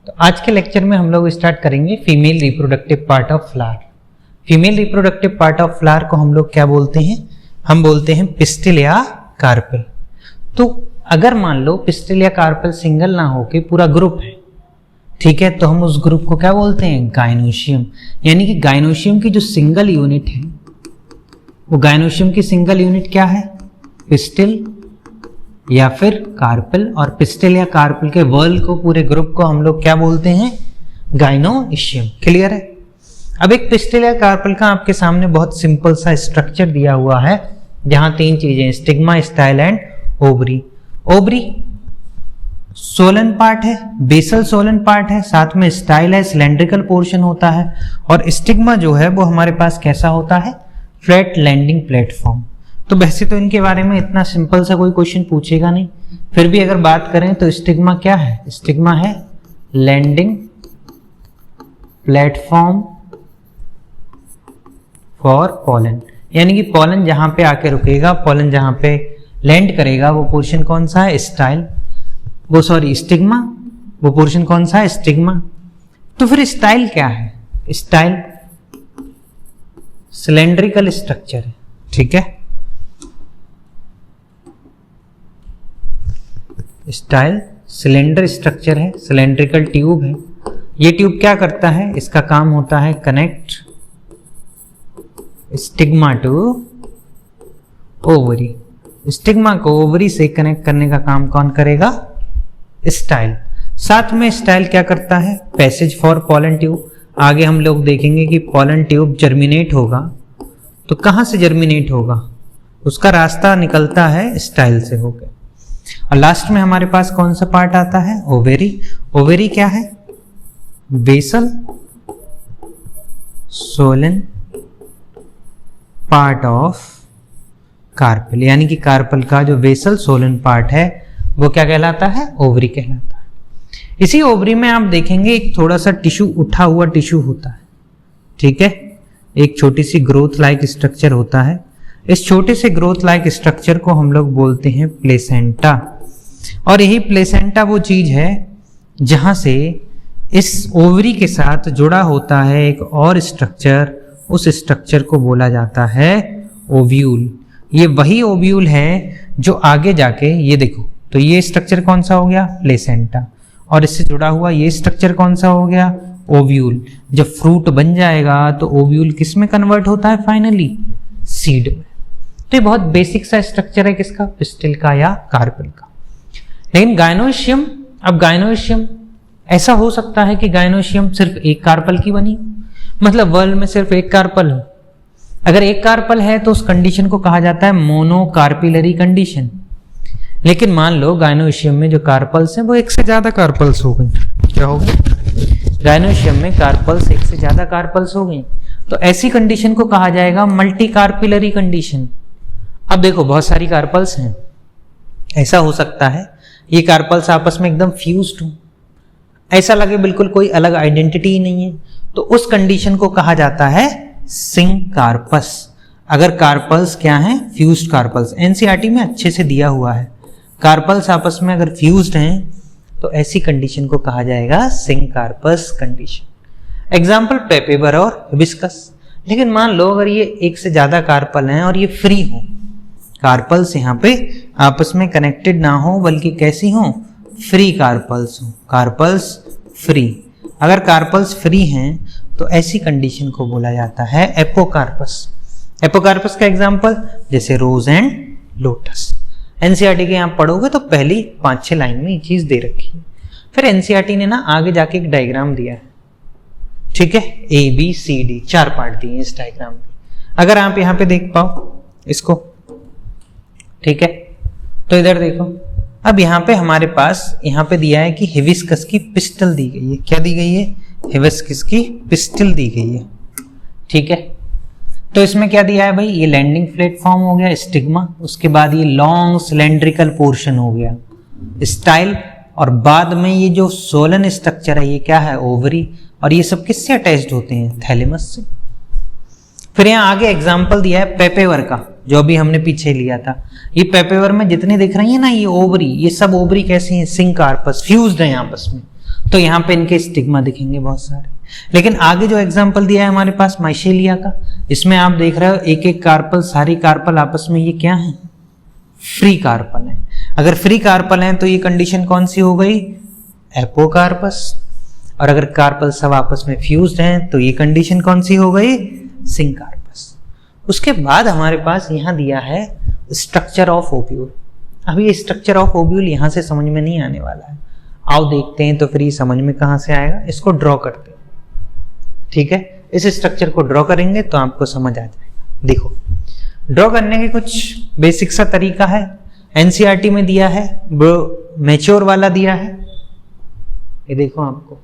तो आज के लेक्चर में हम लोग स्टार्ट करेंगे female reproductive part of flower. Female reproductive part of flower को हम लोग क्या बोलते हैं? हम बोलते हैं पिस्टिल या कार्पेल। तो अगर मान लो पिस्टिल या कार्पेल सिंगल ना होके पूरा ग्रुप है, ठीक है, तो हम उस ग्रुप को क्या बोलते हैं? गायनोशियम। यानी कि गायनोशियम की जो सिंगल यूनिट है, वो गायनोशियम की सिंगल यूनिट क्या है? पिस्टिल या फिर कार्पेल। और पिस्टिल या कार्पेल के वर्ल को, पूरे ग्रुप को हम लोग क्या बोलते हैं? गायनोशियम। क्लियर है? अब एक पिस्टिल या कार्पेल का आपके सामने बहुत सिंपल सा स्ट्रक्चर दिया हुआ है, जहां तीन चीजें, stigma, style and ovary. Ovary Solan part है, बेसल सोलन पार्ट है, साथ में स्टाइल है, सिलेंड्रिकल पोर्शन होता है, और स्टिग्मा जो है वो हमारे पास कैसा होता है? Flat landing platform. तो वैसे तो इनके बारे में इतना सिंपल सा कोई क्वेश्चन पूछेगा नहीं, फिर भी अगर बात करें तो स्टिग्मा क्या है? स्टिग्मा है लैंडिंग प्लेटफॉर्म फॉर पॉलन। यानी कि पॉलन जहां पे आके रुकेगा, पॉलन जहां पे लैंड करेगा, वो पोर्शन कौन सा है? स्टिग्मा। वो पोर्शन कौन सा है? स्टिग्मा। तो फिर स्टाइल क्या है? स्टाइल सिलेंड्रिकल स्ट्रक्चर है, ठीक है। स्टाइल सिलेंडर स्ट्रक्चर है, सिलेंड्रिकल ट्यूब है। ये ट्यूब क्या करता है? इसका काम होता है connect stigma to ovary. Stigma को ओवरी से कनेक्ट करने का काम कौन करेगा? स्टाइल। साथ में स्टाइल क्या करता है? Passage for pollen tube. आगे हम लोग देखेंगे कि पॉलन ट्यूब जर्मिनेट होगा तो कहां से जर्मिनेट होगा? उसका रास्ता निकलता है स्टाइल से होकर। और लास्ट में हमारे पास कौन सा पार्ट आता है? ओवेरी। ओवेरी क्या है? Basal swollen part of carpel. यानी कि कार्पेल का जो बेसल सोलन पार्ट है वो क्या कहलाता है? ओवरी कहलाता है। इसी ओवरी में आप देखेंगे एक थोड़ा सा टिश्यू, उठा हुआ टिश्यू होता है, ठीक है। एक छोटी सी ग्रोथ लाइक स्ट्रक्चर होता है। इस छोटे से ग्रोथ लाइक स्ट्रक्चर को हम लोग बोलते हैं प्लेसेंटा। और यही प्लेसेंटा वो चीज है जहां से इस ओवरी के साथ जुड़ा होता है एक और स्ट्रक्चर, उस स्ट्रक्चर को बोला जाता है ओव्यूल। ये वही ओव्यूल है जो आगे जाके, ये देखो, तो ये स्ट्रक्चर कौन सा हो गया? प्लेसेंटा। और इससे जुड़ा हुआ ये स्ट्रक्चर कौन सा हो गया? ओव्यूल। जब फ्रूट बन जाएगा तो ओव्यूल किस में कन्वर्ट होता है? फाइनली सीड में। तो ये बहुत बेसिक सा स्ट्रक्चर है किसका? पिस्टिल का या कार्पेल का। लेकिन गायनोशियम, अब गायनोशियम ऐसा हो सकता है कि गायनोशियम सिर्फ एक कार्पेल की बनी, मतलब वर्ल्ड में सिर्फ एक कार्पेल हो। अगर एक कार्पेल है तो उस कंडीशन को कहा जाता है मोनोकार्पिलरी कंडीशन। लेकिन मान लो गायनोशियम में जो कार्पल्स हैं वो एक से ज्यादा कार्पल्स हो गई, क्या हो गई? गायनोशियम में कार्पल्स एक से ज्यादा कार्पल्स हो गई, तो ऐसी कंडीशन को कहा जाएगा मल्टी कार्पिलरी कंडीशन। अब देखो बहुत सारी कार्पल्स हैं, ऐसा हो सकता है ये कार्पल्स आपस में एकदम फ्यूज्ड हो, ऐसा लगे बिल्कुल कोई अलग आइडेंटिटी ही नहीं है, तो उस कंडीशन को कहा जाता है सिंकार्पस। अगर कार्पल्स क्या हैं? Fused carpals. एनसीईआरटी में अच्छे से दिया हुआ है, कार्पल्स आपस में अगर फ्यूज्ड हैं तो ऐसी कंडीशन को कहा जाएगा सिंकार्पस कंडीशन। एग्जाम्पल पेपेबर और हिबिस्कस। लेकिन मान लो अगर ये एक से ज्यादा कार्पल हैं और ये फ्री हो, कार्पल्स यहाँ पे आपस में कनेक्टेड ना हो बल्कि कैसी हो? फ्री कार्पल्स हो, कार्पल्स फ्री। अगर कार्पल्स फ्री हैं तो ऐसी कंडीशन को बोला जाता है एपोकार्पस। एपोकार्पस का एग्जाम्पल जैसे रोज एंड लोटस। एनसीईआरटी के यहाँ पढ़ोगे तो पहली 5-6 लाइन में ये चीज दे रखी है। फिर एनसीईआरटी ने ना आगे जाके एक डायग्राम दिया है, ठीक है, ABCD 4 पार्ट दिए इस डायग्राम के। अगर आप यहाँ पे देख पाओ इसको, ठीक है, तो इधर देखो। अब यहाँ पे हमारे पास यहाँ पे दिया है कि हिबिस्कस की पिस्टल दी गई है। क्या दी गई है? हिबिस्कस की पिस्टल दी गई है, ठीक है। तो इसमें क्या दिया है भाई? ये लैंडिंग प्लेटफॉर्म हो गया, स्टिग्मा, उसके बाद ये लॉन्ग सिलेंड्रिकल पोर्शन हो गया स्टाइल, और बाद में ये जो सोलन स्ट्रक्चर है ये क्या है? ओवरी। और ये सब किससे अटैच्ड होते हैं? थैलेमस से। फिर यहाँ आगे एग्जाम्पल दिया है पेपेवर का, जो अभी हमने पीछे लिया था। ये पेपेवर में जितने दिख रही है ना ये ओवरी, ये सब ओवरी कैसी हैं? सिंकार्पस, फ्यूज्ड है आपस में। तो यहाँ पे इनके स्टिग्मा दिखेंगे बहुत सारे। लेकिन आगे जो एग्जाम्पल दिया है हमारे पास माइशेलिया का, इसमें आप देख रहे हो एक एक कार्पल, सारी कार्पल आपस में ये क्या है, फ्री कार्पल है। अगर फ्री कार्पल है तो ये कंडीशन कौन सी हो गई, एपोकार्पस। और अगर कार्पल सब आपस में फ्यूज्ड हैं तो ये कंडीशन कौन सी हो गई, सिंकार्पस। उसके बाद हमारे पास यहाँ दिया है स्ट्रक्चर ऑफ ओव्यूल। अभी ये स्ट्रक्चर ऑफ ओव्यूल यहाँ से समझ में नहीं आने वाला है, आओ देखते हैं तो फिर ये समझ में कहाँ से आएगा। इसको ड्रॉ करते हैं, ठीक है। इस स्ट्रक्चर को ड्रॉ करेंगे तो आपको समझ आ जाएगा। देखो, ड्रॉ करने के कुछ बेसिक सा तरीका है, एनसीईआरटी में दिया है, मैच्योर वाला दिया है। ये देखो, आपको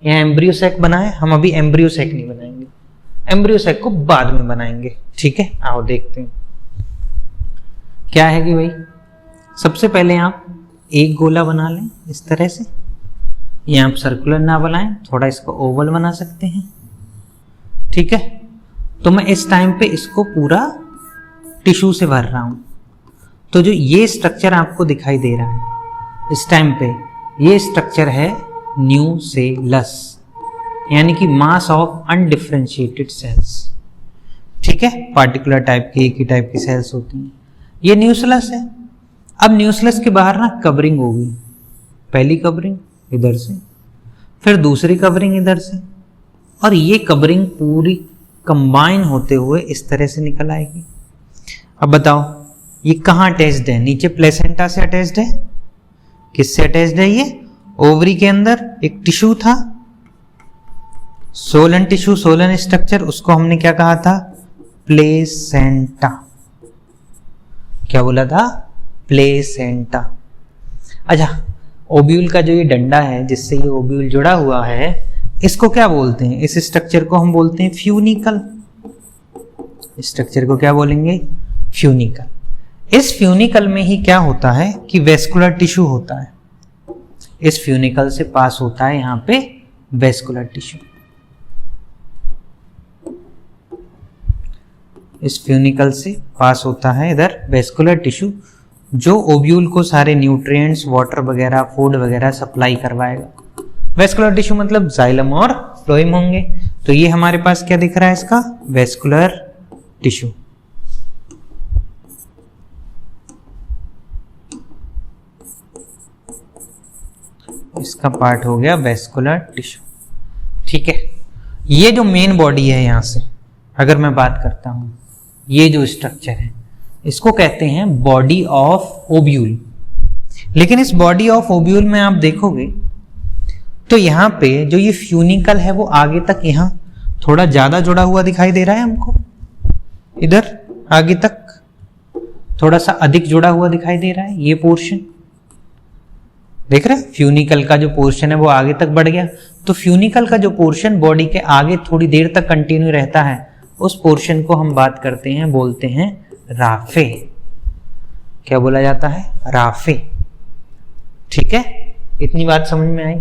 यहाँ एम्ब्रियो सैक बना है, हम अभी एम्ब्रियो सैक नहीं बनाएंगे, एम्ब्रियो सैक को बाद में बनाएंगे, ठीक है। आओ देखते हैं क्या है कि भाई सबसे पहले आप एक गोला बना लें इस तरह से। ये आप सर्कुलर ना बनाएं, थोड़ा इसको ओवल बना सकते हैं, ठीक है। तो मैं इस टाइम पे इसको पूरा टिश्यू से भर रहा हूं। तो जो ये स्ट्रक्चर आपको दिखाई दे रहा है इस टाइम पे, ये स्ट्रक्चर है न्यूसेलस, यानी कि मास ऑफ अनडिफरेंशिएटेड सेल्स, ठीक है। पार्टिकुलर टाइप की, एक ही टाइप की सेल्स होती हैं, ये न्यूसेलस है। अब न्यूसेलस के बाहर ना कवरिंग होगी, पहली कवरिंग इधर से, फिर दूसरी कवरिंग इधर से, और ये कवरिंग पूरी कंबाइन होते हुए इस तरह से निकल आएगी। अब बताओ ये कहाँ अटैच्ड है, नीचे प्लेसेंटा से अटैच्ड है। किससे अटैच्ड है ये, ओवरी के अंदर एक टिश्यू था, सोलन टिश्यू, सोलन स्ट्रक्चर, उसको हमने क्या कहा था, प्लेसेंटा। क्या बोला था, प्लेसेंटा। अच्छा, ओब्यूल का जो ये डंडा है जिससे ये ओब्यूल जुड़ा हुआ है, इसको क्या बोलते हैं, इस स्ट्रक्चर को हम बोलते हैं फ्यूनिकल। स्ट्रक्चर को क्या बोलेंगे, फ्यूनिकल। इस फ्यूनिकल में ही क्या होता है कि वेस्कुलर टिश्यू होता है, इस फ्यूनिकल से पास होता है यहाँ पे वेस्कुलर टिश्यू। इस फ्यूनिकल से पास होता है इधर वेस्कुलर टिश्यू, जो ओब्यूल को सारे न्यूट्रिएंट्स, वाटर वगैरह, फूड वगैरह सप्लाई करवाएगा। वेस्कुलर टिश्यू मतलब जाइलम और फ्लोएम होंगे। तो ये हमारे पास क्या दिख रहा है इसका, वेस्कुलर टिश्यू। इसका पार्ट हो गया वेस्कुलर टिश्यू, ठीक है। ये जो मेन बॉडी है, यहां से अगर मैं बात करता हूं, ये जो स्ट्रक्चर है इसको कहते हैं बॉडी ऑफ ओब्यूल। लेकिन इस बॉडी ऑफ ओब्यूल में आप देखोगे तो यहां पे जो ये फ्यूनिकल है वो आगे तक यहां थोड़ा ज्यादा जुड़ा हुआ दिखाई दे रहा है हमको, इधर आगे तक थोड़ा सा अधिक जुड़ा हुआ दिखाई दे रहा है। ये पोर्शन देख रहे हैं, फ्यूनिकल का जो पोर्शन है वो आगे तक बढ़ गया। तो फ्यूनिकल का जो पोर्शन बॉडी के आगे थोड़ी देर तक कंटिन्यू रहता है, उस पोर्शन को हम बात करते हैं, बोलते हैं राफे। क्या बोला जाता है, राफे, ठीक है। इतनी बात समझ में आई।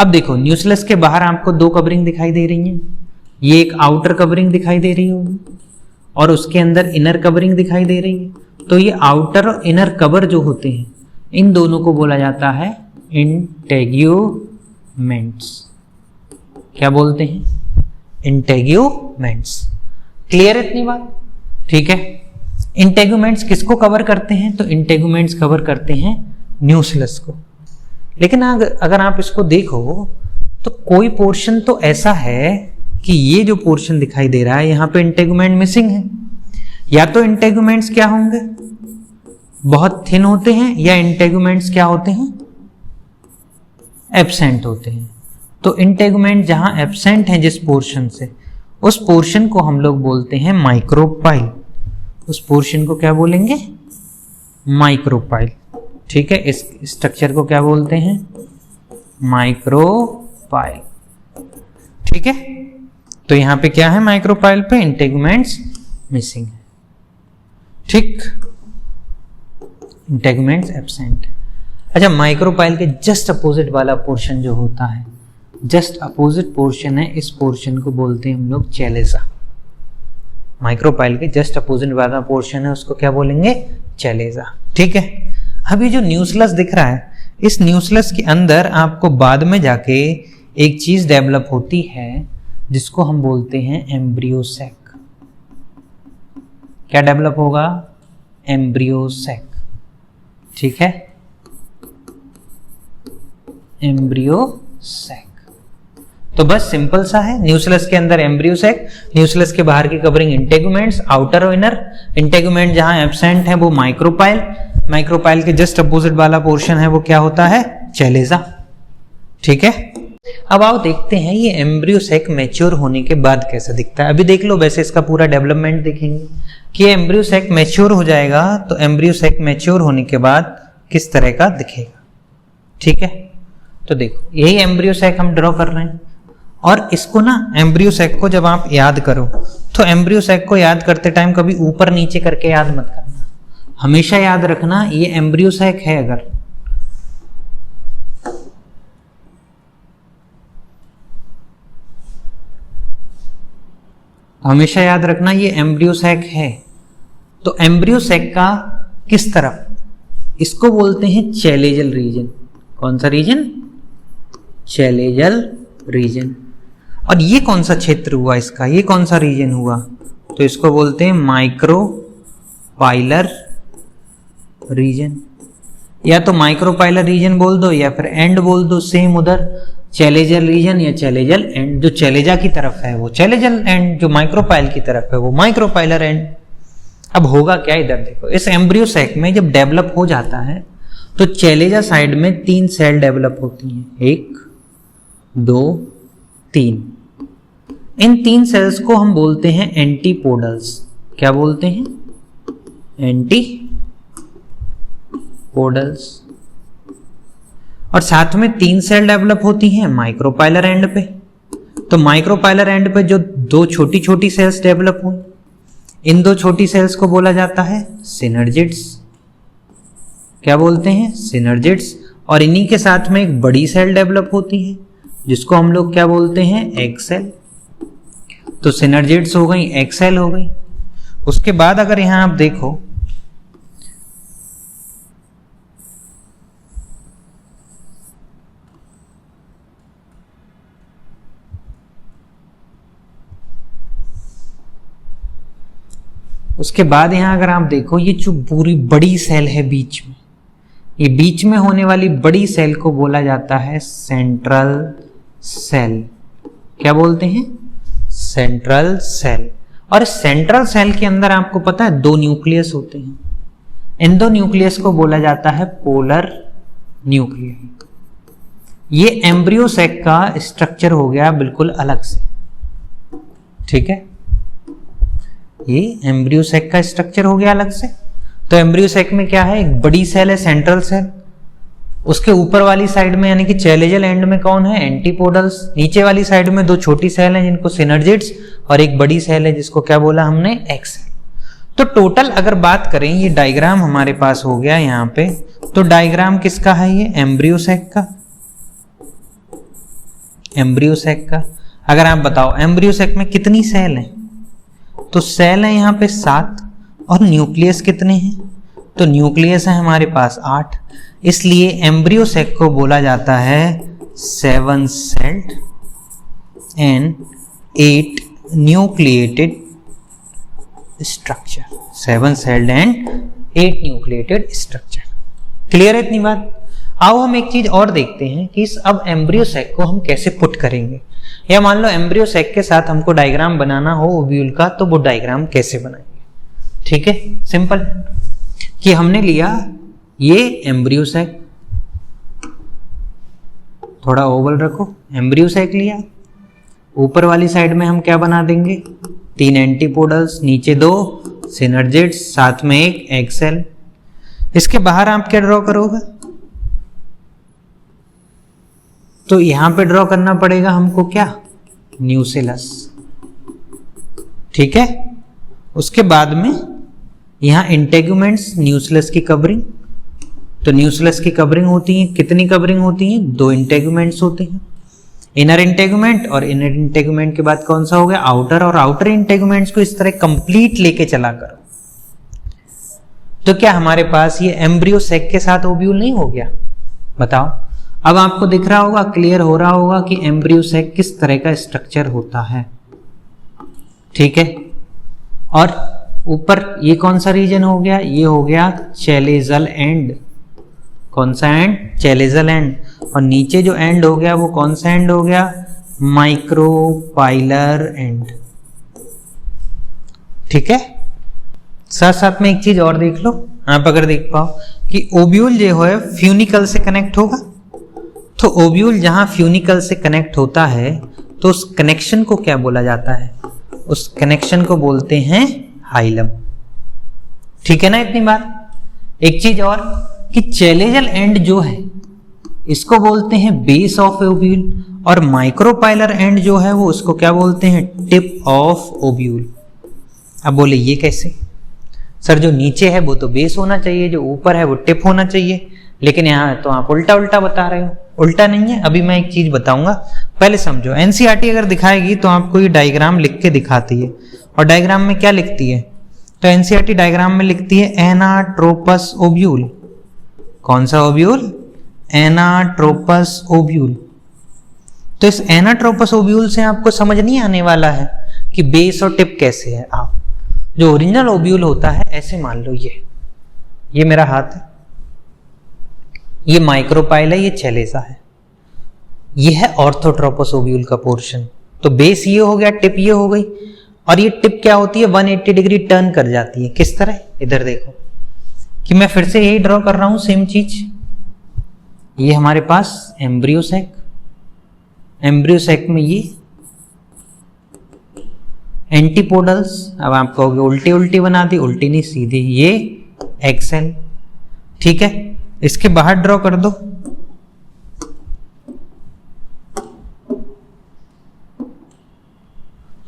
अब देखो, न्यूसेलस के बाहर आपको दो कवरिंग दिखाई दे रही हैं, ये एक आउटर कवरिंग दिखाई दे रही होगी और उसके अंदर इनर कवरिंग दिखाई दे रही है। तो ये आउटर और इनर कवर जो होते हैं, इन दोनों को बोला जाता है इंटेग्यूमेंट्स। क्या बोलते हैं, इंटेग्यूमेंट्स। क्लियर इतनी बात, ठीक है। इंटेग्यूमेंट्स किसको कवर करते हैं, तो इंटेग्यूमेंट्स कवर करते हैं न्यूसेलस को। लेकिन अगर आप इसको देखो तो कोई पोर्शन तो ऐसा है कि ये जो पोर्शन दिखाई दे रहा है यहाँ पे इंटेग्यूमेंट मिसिंग है। या तो इंटेग्यूमेंट्स क्या होंगे, बहुत थिन होते हैं, या इंटेग्यूमेंट्स क्या होते हैं, एब्सेंट होते हैं। तो इंटेग्यूमेंट जहां एब्सेंट है जिस पोर्शन से, उस पोर्शन को हम लोग बोलते हैं माइक्रोपाइल। उस पोर्शन को क्या बोलेंगे, माइक्रोपाइल, ठीक है। इस स्ट्रक्चर को क्या बोलते हैं, माइक्रोपाइल, ठीक है। तो यहां पे क्या है, माइक्रोपाइल पे इंटेग्यूमेंट्स मिसिंग है, ठीक, इंटेग्यूमेंट्स एब्सेंट। अच्छा, माइक्रोपाइल के जस्ट अपोजिट वाला पोर्शन जो होता है, जस्ट अपोजिट पोर्शन है, इस पोर्शन को बोलते हैं हम लोग चैलेसा। माइक्रोपाइल के जस्ट अपोजिट वाला पोर्शन है उसको क्या बोलेंगे, चैलेसा, ठीक है। अभी जो न्यूसेलस दिख रहा है, इस न्यूक्लियस के अंदर आपको बाद में जाके एक चीज डेवलप होती है जिसको हम बोलते हैं एम्ब्रियो सैक। क्या डेवलप होगा? Embryo sac. ठीक है, एम्ब्रियो सैक। तो बस सिंपल सा है, न्यूक्लियस के अंदर एम्ब्रियो सैक, न्यूक्लियस के बाहर की कवरिंग इंटेगुमेंट्स, आउटर और इनर। इंटेगुमेंट जहां एब्सेंट है वो माइक्रोपाइल, माइक्रोपाइल के जस्ट अपोजिट वाला पोर्शन है वो क्या होता है? चैलेजा। ठीक है, अब आओ देखते हैं ये एम्ब्रियो सैक मैच्योर होने के बाद कैसा दिखता है। अभी देख लो, वैसे इसका पूरा डेवलपमेंट देखेंगे कि एम्ब्रियो सैक मैच्योर हो जाएगा तो एम्ब्रियो सैक मैच्योर होने के बाद किस तरह का दिखेगा। ठीक है, तो देखो यही एम्ब्रियो सैक हम ड्रॉ कर रहे हैं और इसको ना एम्ब्रियो सैक को जब आप याद करो तो एम्ब्रियो सैक को याद करते टाइम कभी ऊपर नीचे करके याद मत करना, हमेशा याद रखना ये एम्ब्रियो सैक है। अगर हमेशा याद रखना ये एम्ब्रियो सैक है। तो एम्ब्रियो सैक का किस तरफ, इसको बोलते हैं चैलेजल रीजन। कौन सा रीजन? Chalazal reason. और ये कौन सा क्षेत्र हुआ इसका, ये कौन सा रीजन हुआ? तो इसको बोलते हैं माइक्रोपाइलर रीजन, या तो माइक्रोपाइलर रीजन बोल दो या फिर एंड बोल दो, सेम उधर चैलेजल रीजन या चैलेजल एंड। जो चैलेजा की तरफ है वो चैलेजल एंड, जो माइक्रोपाइल की तरफ है वो माइक्रोपाइलर एंड। अब होगा क्या, इधर देखो, इस एम्ब्रियो सैक में जब डेवलप हो जाता है तो चैलेजा साइड में 3 सेल डेवलप होती हैं, 1 2 3। इन 3 सेल्स को हम बोलते हैं एंटीपोडल्स। क्या बोलते हैं? एंटीपोडल्स। और साथ में 3 सेल डेवलप होती हैं माइक्रोपाइलर एंड पे। तो माइक्रोपाइलर एंड पे जो 2 छोटी छोटी सेल्स डेवलप हुई, इन 2 छोटी सेल्स को बोला जाता है सिनर्जिड्स। क्या बोलते हैं? सिनर्जिड्स। और इन्हीं के साथ में एक बड़ी सेल डेवलप होती है जिसको हम लोग क्या बोलते हैं? Egg cell. तो सिनर्जिड्स हो गई, एग सेल हो गई। उसके बाद अगर यहां आप देखो उसके बाद यहां अगर आप देखो ये जो पूरी बड़ी सेल है बीच में, ये बीच में होने वाली बड़ी सेल को बोला जाता है सेंट्रल सेल। क्या बोलते हैं? Central cell. और सेंट्रल सेल के अंदर आपको पता है 2 न्यूक्लियस होते हैं। इन 2 न्यूक्लियस को बोला जाता है पोलर न्यूक्लियस। ये एम्ब्रियो सैक का स्ट्रक्चर हो गया बिल्कुल अलग से। ठीक है, ये एम्ब्रियो सैक का स्ट्रक्चर हो गया अलग से। तो एम्ब्रियो सैक में क्या है? एक बड़ी सेल है सेंट्रल सेल, उसके ऊपर वाली साइड में यानी कि चैलेजल एंड में कौन है? एंटीपोडल्स। नीचे वाली साइड में 2 छोटी सेल हैं जिनको सिनर्जिड्स, और एक बड़ी सेल है जिसको क्या बोला हमने? Egg cell. तो टोटल अगर बात करें, ये डायग्राम हमारे पास हो गया यहाँ पे। तो डायग्राम किसका है? ये एम्ब्रियो सैक का। एम्ब्रियो सैक का। अगर आप बताओ एम्ब्रियो सैक में कितनी सेल हैं? तो सेल है यहाँ पे 7, और न्यूक्लियस कितने हैं? तो न्यूक्लियस है हमारे पास 8। इसलिए एम्ब्रियो सैक को बोला जाता है 7 celled and 8 nucleated structure. 7 celled and 8 nucleated structure. Clear है इतनी बात? आओ हम एक चीज और देखते हैं कि इस अब एम्ब्रियो सैक को हम कैसे पुट करेंगे। या मान लो एम्ब्रियो सैक के साथ हमको डायग्राम बनाना हो ओव्यूल का, तो वो डायग्राम कैसे बनाएंगे? ठीक है, सिंपल कि हमने लिया ये एम्ब्रियो सैक, थोड़ा ओवल रखो, एम्ब्रियो सैक लिया। ऊपर वाली साइड में हम क्या बना देंगे? 3 एंटीपोडल्स, नीचे 2 सिनर्जिड्स, साथ में एक एग सेल। इसके बाहर आप क्या ड्रॉ करोगे? तो यहां पे ड्रॉ करना पड़ेगा हमको क्या? न्यूसेलस। ठीक है, उसके बाद में यहां इंटेगुमेंट्स, न्यूसेलस की कवरिंग। तो न्यूसेलस की कवरिंग होती है, कितनी कवरिंग होती है? 2 इंटेगुमेंट्स होते हैं, इनर इंटेगुमेंट, और इनर इंटेगुमेंट के बाद कौन सा हो गया? आउटर। और आउटर इंटेगुमेंट्स को इस तरह कंप्लीट लेके चला करो। तो क्या हमारे पास ये एम्ब्रियो सैक के साथ ओव्यूल नहीं हो गया? बताओ। अब आपको दिख रहा होगा, क्लियर हो रहा होगा कि एम्ब्रियो सैक किस तरह का स्ट्रक्चर होता है। ठीक है, और ऊपर ये कौन सा रीजन हो गया, ये हो गया चैलेजल एंड। कौन सा एंड, चैलेजल एंड। और नीचे जो एंड हो गया वो कौन सा एंड हो गया, माइक्रोपाइलर एंड। ठीक है, साथ साथ में एक चीज और देख लो, आप अगर देख पाओ कि ओब्यूल जो है फ्यूनिकल से कनेक्ट होगा, तो ओब्यूल जहां फ्यूनिकल से कनेक्ट होता है तो उस कनेक्शन को क्या बोला जाता है, उस कनेक्शन को बोलते हैं हाइलम। ठीक है ना इतनी बात। एक चीज और कि चैलेजल एंड जो है इसको बोलते हैं बेस ऑफ ओब्यूल, और माइक्रोपाइलर एंड जो है वो उसको क्या बोलते हैं, टिप ऑफ ओब्यूल। अब बोले ये कैसे सर, जो नीचे है वो तो बेस होना चाहिए, जो ऊपर है वो टिप होना चाहिए, लेकिन यहाँ तो आप उल्टा उल्टा बता रहे हो। उल्टा नहीं है, अभी मैं एक चीज बताऊंगा, पहले समझो। एनसीईआरटी अगर दिखाएगी तो आपको ये डायग्राम लिख के दिखाती है, और डायग्राम में क्या लिखती है, तो एनसीईआरटी डायग्राम में लिखती है एनाट्रोपस ओब्यूल। कौन सा ओब्यूल, एनाट्रोपस ओब्यूल। तो इस एनाट्रोपस ओब्यूल से आपको समझ नहीं आने वाला है कि बेस और टिप कैसे है। आप जो ओरिजिनल ओब्यूल होता है, ऐसे मान लो ये मेरा हाथ है, ये माइक्रोपाइल है, ये चैलेजा है, ये है ऑर्थोट्रोपस ओब्यूल का पोर्शन। तो बेस ये हो गया, टिप ये हो गई, और ये टिप क्या होती है, 180 डिग्री टर्न कर जाती है। किस तरह, इधर देखो कि मैं फिर से यही ड्रॉ कर रहा हूं, सेम चीज। ये हमारे पास एम्ब्रियो सैक, एम्ब्रियो सैक में ये एंटीपोडल्स। अब आप कहोगे उल्टी उल्टी बना दी, उल्टी नहीं सीधी, ये एक्सेल। ठीक है, इसके बाहर ड्रॉ कर दो,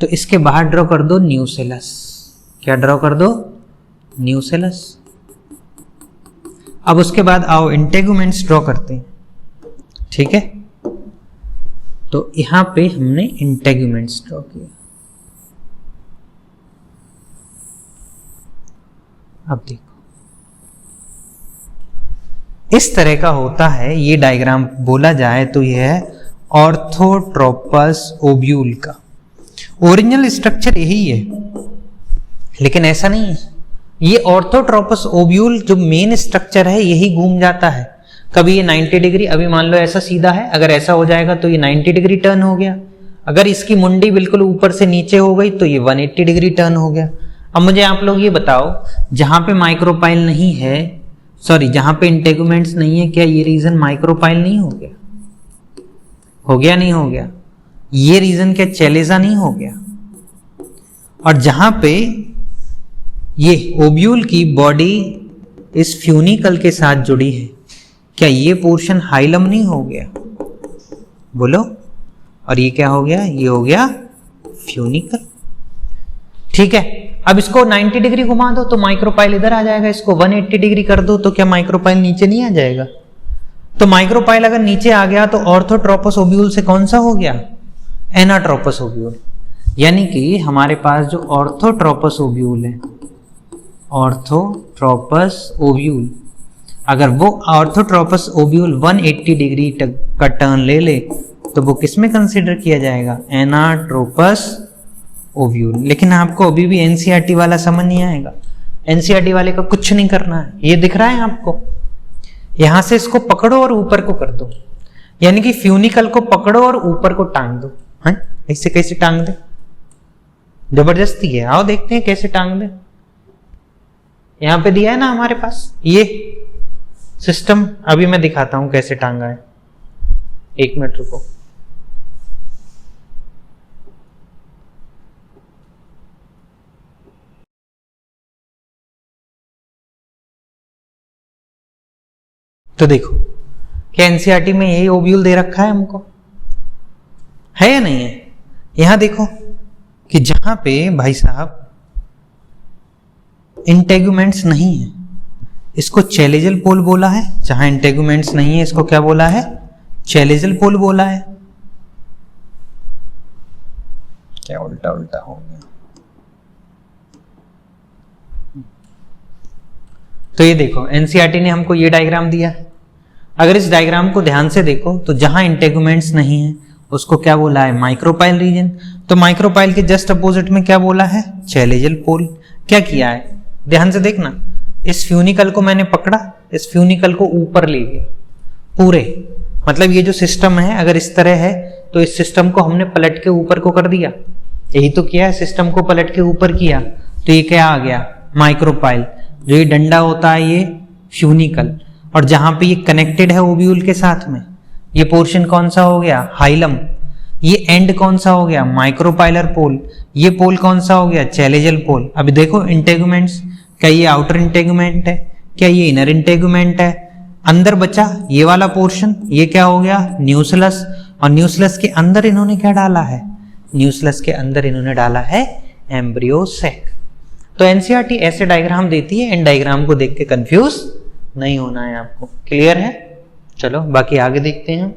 तो इसके बाहर ड्रॉ कर दो न्यूसेलस। क्या ड्रॉ कर दो, न्यूसेलस। अब उसके बाद आओ इंटेगुमेंट्स ड्रॉ करते हैं। ठीक है, तो यहां पे हमने इंटेगुमेंट्स ड्रॉ किया। अब देखो इस तरह का होता है ये डायग्राम। बोला जाए तो यह है ऑर्थोट्रोपस ओब्यूल का ओरिजिनल स्ट्रक्चर यही है, लेकिन ऐसा नहीं है। ये ऑर्थोट्रोपस ओब्यूल जो मेन स्ट्रक्चर है यही घूम जाता है। कभी ये 90 डिग्री, अभी मान लो ऐसा सीधा है, अगर ऐसा हो जाएगा तो ये 90 डिग्री टर्न हो गया। अगर इसकी मुंडी बिल्कुल ऊपर से नीचे हो गई तो ये 180 डिग्री टर्न हो गया। अब मुझे आप लोग ये बताओ, जहां पे माइक्रोपाइल नहीं है, सॉरी जहां पे इंटेगुमेंट्स नहीं है, क्या ये रीजन माइक्रोपाइल नहीं हो गया? हो गया नहीं हो गया? ये रीजन क्या चैलेजा नहीं हो गया? और जहां पे ये ओब्यूल की बॉडी इस फ्यूनिकल के साथ जुड़ी है, क्या ये पोर्शन हाइलम नहीं हो गया? बोलो। और ये क्या हो गया? ये हो गया फ्यूनिकल। ठीक है, अब इसको 90 डिग्री घुमा दो तो माइक्रोपाइल इधर आ जाएगा, इसको 180 डिग्री कर दो तो क्या माइक्रोपाइल नीचे नहीं आ जाएगा? तो माइक्रोपाइल अगर नीचे आ गया तो ऑर्थोट्रोपस ओब्यूल से कौन सा हो गया? Anatropous ovule. यानी कि हमारे पास जो ऑर्थोट्रोपस ओब्यूल है, ऑर्थोट्रोपस ओब्यूल, अगर वो ऑर्थोट्रोपस ओब्यूल 180 डिग्री का टर्न ले ले तो वो किस में कंसीडर किया जाएगा? Anatropous ovule. लेकिन आपको अभी भी एनसीईआरटी वाला समझ नहीं आएगा। एनसीईआरटी वाले का कुछ नहीं करना है, ये दिख रहा है आपको, यहां से इसको पकड़ो और ऊपर को कर दो, यानी कि फ्यूनिकल को पकड़ो और ऊपर को टांग दो। हैं, ऐसे कैसे टांग दे? जबरदस्ती है, आओ देखते हैं कैसे टांग दे। यहां पे दिया है ना हमारे पास ये सिस्टम, अभी मैं दिखाता हूं कैसे टांगा है। 1 मिनट रुको। तो देखो, क्या एनसीईआरटी में यही ओब्यूल दे रखा है हमको? है या नहीं है? यहां देखो कि जहां पे भाई साहब इंटेगुमेंट्स नहीं है, इसको चैलेजल पोल बोला है। जहां इंटेगुमेंट्स नहीं है इसको क्या बोला है? चैलेजल पोल बोला है। क्या उल्टा उल्टा हो गया? तो ये देखो एनसीईआरटी ने हमको ये डायग्राम दिया। अगर इस डायग्राम को ध्यान से देखो तो जहां इंटेगुमेंट्स नहीं है उसको क्या बोला है, माइक्रोपाइल रीजन। तो माइक्रोपाइल के जस्ट अपोजिट में क्या बोला है, चैलेजल पोल। क्या किया है, ध्यान से देखना, इस फ्यूनिकल को मैंने पकड़ा, इस फ्यूनिकल को ऊपर ले गया पूरे, मतलब ये जो सिस्टम है अगर इस तरह है तो इस सिस्टम को हमने पलट के ऊपर को कर दिया, यही तो किया है, सिस्टम को पलट के ऊपर किया, तो ये क्या आ गया, माइक्रोपाइल। जो ये डंडा होता है ये फ्यूनिकल, और जहां पे ये कनेक्टेड है ओव्यूल के साथ में, ये पोर्शन कौन सा हो गया, हाइलम। ये एंड कौन सा हो गया, माइक्रोपाइलर पोल। ये पोल कौन सा हो गया, चैलेजल पोल। अभी देखो इंटेगुमेंट्स, क्या ये आउटर इंटेगुमेंट है, क्या ये इनर इंटेगुमेंट है। अंदर बचा ये वाला पोर्शन, ये क्या हो गया, न्यूक्लियस। और न्यूक्लियस के अंदर इन्होंने क्या डाला है, न्यूक्लियस के अंदर इन्होंने डाला है एम्ब्रियो सैक। तो एनसीईआरटी ऐसे डायग्राम देती है, इन डायग्राम को देख के कंफ्यूज नहीं होना है आपको। क्लियर है? चलो बाकी आगे देखते हैं।